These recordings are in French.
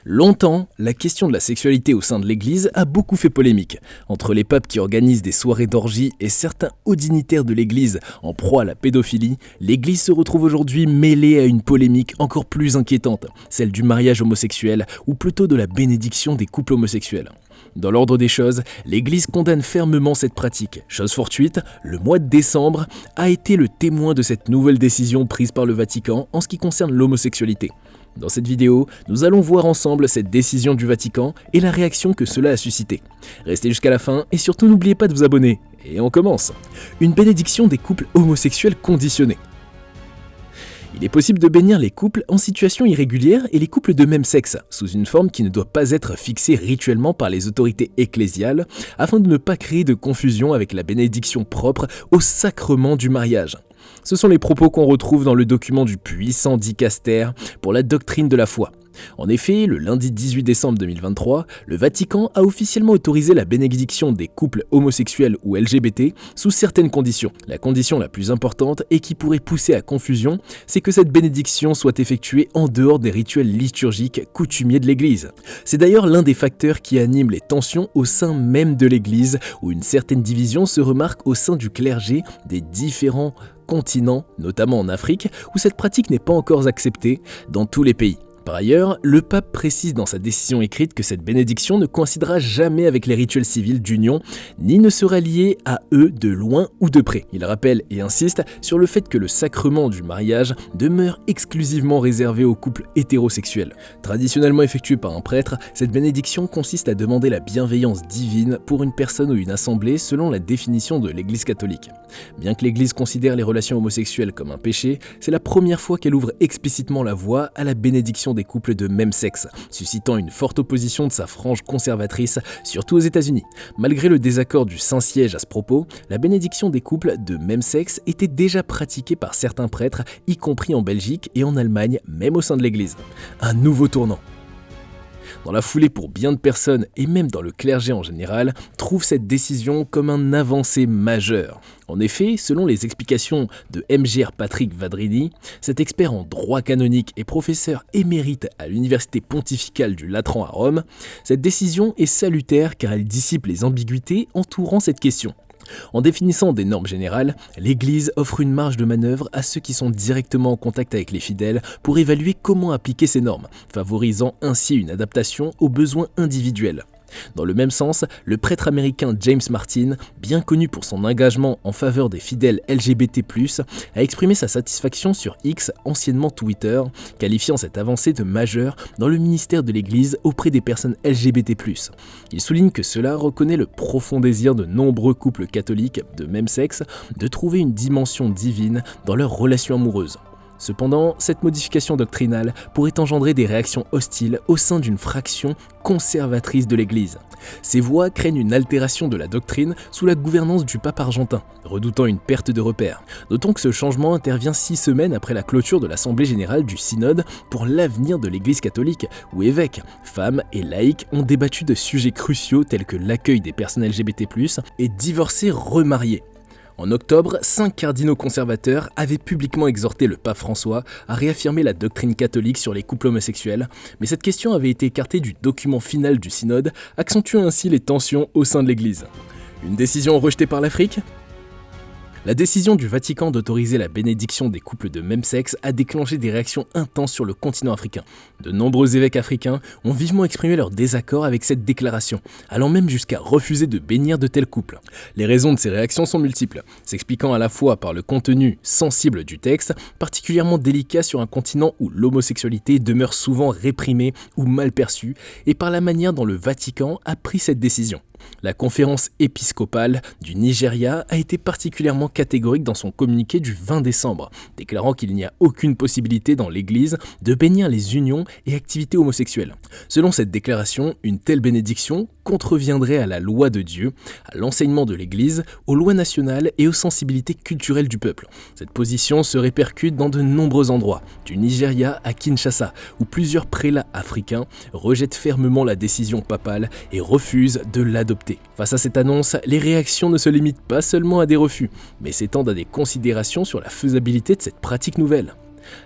Longtemps, la question de la sexualité au sein de l'Église a beaucoup fait polémique. Entre les papes qui organisent des soirées d'orgie et certains hauts dignitaires de l'Église en proie à la pédophilie, l'Église se retrouve aujourd'hui mêlée à une polémique encore plus inquiétante, celle du mariage homosexuel, ou plutôt de la bénédiction des couples homosexuels. Dans l'ordre des choses, l'Église condamne fermement cette pratique. Chose fortuite, le mois de décembre a été le témoin de cette nouvelle décision prise par le Vatican en ce qui concerne l'homosexualité. Dans cette vidéo, nous allons voir ensemble cette décision du Vatican et la réaction que cela a suscité. Restez jusqu'à la fin et surtout n'oubliez pas de vous abonner. Et on commence. Une bénédiction des couples homosexuels conditionnés. Il est possible de bénir les couples en situation irrégulière et les couples de même sexe, sous une forme qui ne doit pas être fixée rituellement par les autorités ecclésiales, afin de ne pas créer de confusion avec la bénédiction propre au sacrement du mariage. Ce sont les propos qu'on retrouve dans le document du puissant dicaster pour la doctrine de la foi. En effet, le lundi 18 décembre 2023, le Vatican a officiellement autorisé la bénédiction des couples homosexuels ou LGBT sous certaines conditions. La condition la plus importante et qui pourrait pousser à confusion, c'est que cette bénédiction soit effectuée en dehors des rituels liturgiques coutumiers de l'Église. C'est d'ailleurs l'un des facteurs qui anime les tensions au sein même de l'Église, où une certaine division se remarque au sein du clergé des différents continents, notamment en Afrique, où cette pratique n'est pas encore acceptée dans tous les pays. Par ailleurs, le pape précise dans sa décision écrite que cette bénédiction ne coïncidera jamais avec les rituels civils d'union, ni ne sera liée à eux de loin ou de près. Il rappelle et insiste sur le fait que le sacrement du mariage demeure exclusivement réservé aux couples hétérosexuels. Traditionnellement effectuée par un prêtre, cette bénédiction consiste à demander la bienveillance divine pour une personne ou une assemblée selon la définition de l'Église catholique. Bien que l'Église considère les relations homosexuelles comme un péché, c'est la première fois qu'elle ouvre explicitement la voie à la bénédiction des couples de même sexe, suscitant une forte opposition de sa frange conservatrice, surtout aux États-Unis. Malgré le désaccord du Saint-Siège à ce propos, la bénédiction des couples de même sexe était déjà pratiquée par certains prêtres, y compris en Belgique et en Allemagne, même au sein de l'Église. Un nouveau tournant. Dans la foulée, pour bien de personnes, et même dans le clergé en général, trouve cette décision comme un avancée majeure. En effet, selon les explications de Mgr Patrick Vadrini, cet expert en droit canonique et professeur émérite à l'Université pontificale du Latran à Rome, cette décision est salutaire car elle dissipe les ambiguïtés entourant cette question. En définissant des normes générales, l'Église offre une marge de manœuvre à ceux qui sont directement en contact avec les fidèles pour évaluer comment appliquer ces normes, favorisant ainsi une adaptation aux besoins individuels. Dans le même sens, le prêtre américain James Martin, bien connu pour son engagement en faveur des fidèles LGBT+, a exprimé sa satisfaction sur X, anciennement Twitter, qualifiant cette avancée de majeure dans le ministère de l'Église auprès des personnes LGBT+. Il souligne que cela reconnaît le profond désir de nombreux couples catholiques de même sexe de trouver une dimension divine dans leurs relations amoureuses. Cependant, cette modification doctrinale pourrait engendrer des réactions hostiles au sein d'une fraction conservatrice de l'Église. Ces voix craignent une altération de la doctrine sous la gouvernance du pape argentin, redoutant une perte de repères. Notons que ce changement intervient 6 semaines après la clôture de l'Assemblée générale du Synode pour l'avenir de l'Église catholique, où évêques, femmes et laïcs ont débattu de sujets cruciaux tels que l'accueil des personnes LGBT+, et divorcés remariés. En octobre, 5 cardinaux conservateurs avaient publiquement exhorté le pape François à réaffirmer la doctrine catholique sur les couples homosexuels, mais cette question avait été écartée du document final du synode, accentuant ainsi les tensions au sein de l'Église. Une décision rejetée par l'Afrique ? La décision du Vatican d'autoriser la bénédiction des couples de même sexe a déclenché des réactions intenses sur le continent africain. De nombreux évêques africains ont vivement exprimé leur désaccord avec cette déclaration, allant même jusqu'à refuser de bénir de tels couples. Les raisons de ces réactions sont multiples, s'expliquant à la fois par le contenu sensible du texte, particulièrement délicat sur un continent où l'homosexualité demeure souvent réprimée ou mal perçue, et par la manière dont le Vatican a pris cette décision. La conférence épiscopale du Nigeria a été particulièrement catégorique dans son communiqué du 20 décembre, déclarant qu'il n'y a aucune possibilité dans l'Église de bénir les unions et activités homosexuelles. Selon cette déclaration, une telle bénédiction contreviendrait à la loi de Dieu, à l'enseignement de l'Église, aux lois nationales et aux sensibilités culturelles du peuple. Cette position se répercute dans de nombreux endroits, du Nigeria à Kinshasa, où plusieurs prélats africains rejettent fermement la décision papale et refusent de l'adopter. Face à cette annonce, les réactions ne se limitent pas seulement à des refus, mais s'étendent à des considérations sur la faisabilité de cette pratique nouvelle.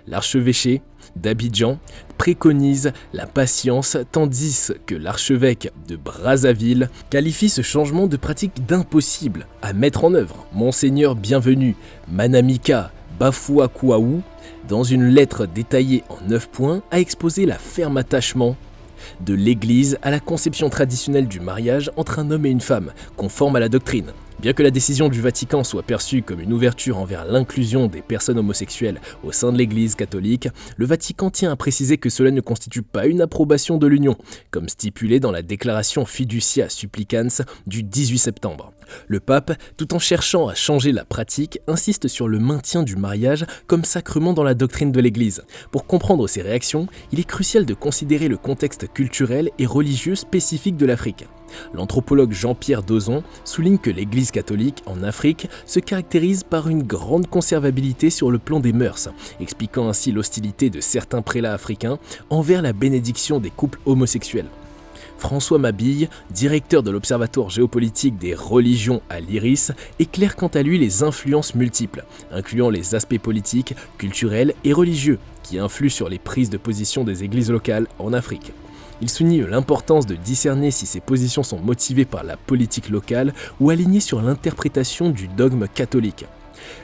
L'archevêché d'Abidjan préconise la patience, tandis que l'archevêque de Brazzaville qualifie ce changement de pratique d'impossible à mettre en œuvre. Monseigneur Bienvenu Manamika Bafuakouaou, dans une lettre détaillée en 9 points, a exposé la ferme attachement de l'Église à la conception traditionnelle du mariage entre un homme et une femme, conforme à la doctrine. Bien que la décision du Vatican soit perçue comme une ouverture envers l'inclusion des personnes homosexuelles au sein de l'Église catholique, le Vatican tient à préciser que cela ne constitue pas une approbation de l'union, comme stipulé dans la déclaration Fiducia Supplicans du 18 septembre. Le pape, tout en cherchant à changer la pratique, insiste sur le maintien du mariage comme sacrement dans la doctrine de l'Église. Pour comprendre ces réactions, il est crucial de considérer le contexte culturel et religieux spécifique de l'Afrique. L'anthropologue Jean-Pierre Dozon souligne que l'Église catholique en Afrique se caractérise par une grande conservabilité sur le plan des mœurs, expliquant ainsi l'hostilité de certains prélats africains envers la bénédiction des couples homosexuels. François Mabille, directeur de l'Observatoire géopolitique des religions à l'IRIS, éclaire quant à lui les influences multiples, incluant les aspects politiques, culturels et religieux, qui influent sur les prises de position des églises locales en Afrique. Il souligne l'importance de discerner si ces positions sont motivées par la politique locale ou alignées sur l'interprétation du dogme catholique.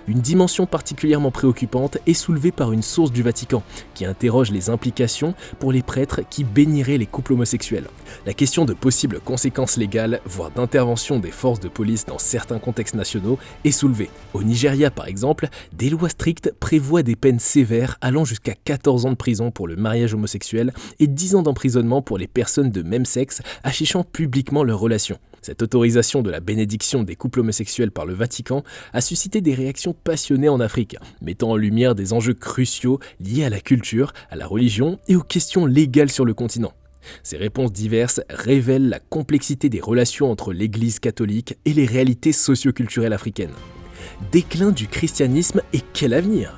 Une dimension particulièrement préoccupante est soulevée par une source du Vatican, qui interroge les implications pour les prêtres qui béniraient les couples homosexuels. La question de possibles conséquences légales, voire d'intervention des forces de police dans certains contextes nationaux, est soulevée. Au Nigeria, par exemple, des lois strictes prévoient des peines sévères allant jusqu'à 14 ans de prison pour le mariage homosexuel et 10 ans d'emprisonnement pour les personnes de même sexe affichant publiquement leurs relations. Cette autorisation de la bénédiction des couples homosexuels par le Vatican a suscité des réactions passionnées en Afrique, mettant en lumière des enjeux cruciaux liés à la culture, à la religion et aux questions légales sur le continent. Ces réponses diverses révèlent la complexité des relations entre l'Église catholique et les réalités socio-culturelles africaines. Déclin du christianisme et quel avenir ?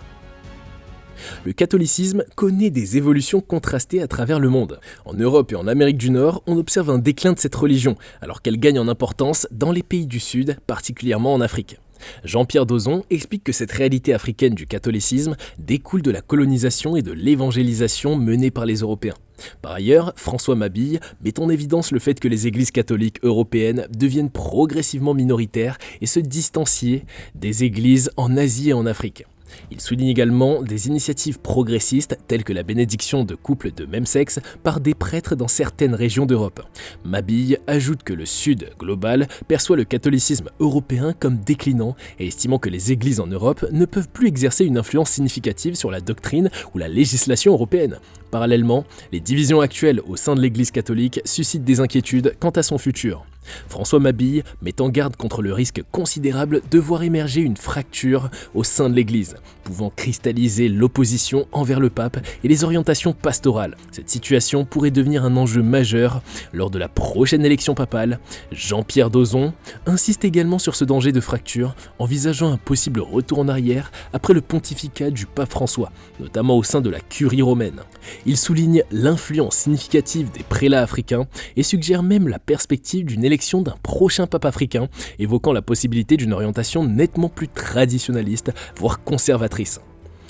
Le catholicisme connaît des évolutions contrastées à travers le monde. En Europe et en Amérique du Nord, on observe un déclin de cette religion, alors qu'elle gagne en importance dans les pays du Sud, particulièrement en Afrique. Jean-Pierre Dozon explique que cette réalité africaine du catholicisme découle de la colonisation et de l'évangélisation menée par les Européens. Par ailleurs, François Mabille met en évidence le fait que les églises catholiques européennes deviennent progressivement minoritaires et se distancier des églises en Asie et en Afrique. Il souligne également des initiatives progressistes telles que la bénédiction de couples de même sexe par des prêtres dans certaines régions d'Europe. Mabille ajoute que le Sud global perçoit le catholicisme européen comme déclinant et estimant que les églises en Europe ne peuvent plus exercer une influence significative sur la doctrine ou la législation européenne. Parallèlement, les divisions actuelles au sein de l'Église catholique suscitent des inquiétudes quant à son futur. François Mabille met en garde contre le risque considérable de voir émerger une fracture au sein de l'Église, pouvant cristalliser l'opposition envers le pape et les orientations pastorales. Cette situation pourrait devenir un enjeu majeur lors de la prochaine élection papale. Jean-Pierre Dozon insiste également sur ce danger de fracture, envisageant un possible retour en arrière après le pontificat du pape François, notamment au sein de la curie romaine. Il souligne l'influence significative des prélats africains et suggère même la perspective d'une élection d'un prochain pape africain, évoquant la possibilité d'une orientation nettement plus traditionnaliste, voire conservatrice.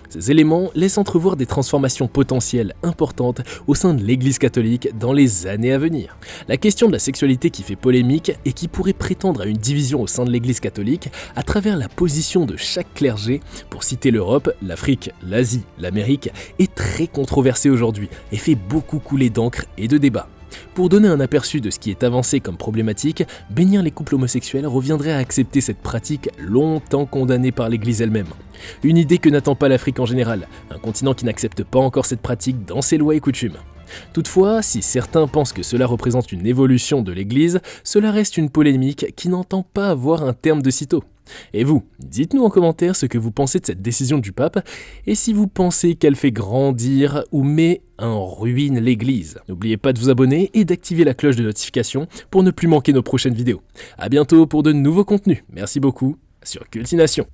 Ces éléments laissent entrevoir des transformations potentielles importantes au sein de l'Église catholique dans les années à venir. La question de la sexualité qui fait polémique et qui pourrait prétendre à une division au sein de l'Église catholique à travers la position de chaque clergé, pour citer l'Europe, l'Afrique, l'Asie, l'Amérique, est très controversée aujourd'hui et fait beaucoup couler d'encre et de débats. Pour donner un aperçu de ce qui est avancé comme problématique, bénir les couples homosexuels reviendrait à accepter cette pratique longtemps condamnée par l'Église elle-même. Une idée que n'attend pas l'Afrique en général, un continent qui n'accepte pas encore cette pratique dans ses lois et coutumes. Toutefois, si certains pensent que cela représente une évolution de l'Église, cela reste une polémique qui n'entend pas avoir un terme de sitôt. Et vous, dites-nous en commentaire ce que vous pensez de cette décision du pape et si vous pensez qu'elle fait grandir ou met en ruine l'Église. N'oubliez pas de vous abonner et d'activer la cloche de notification pour ne plus manquer nos prochaines vidéos. A bientôt pour de nouveaux contenus. Merci beaucoup sur Cultination.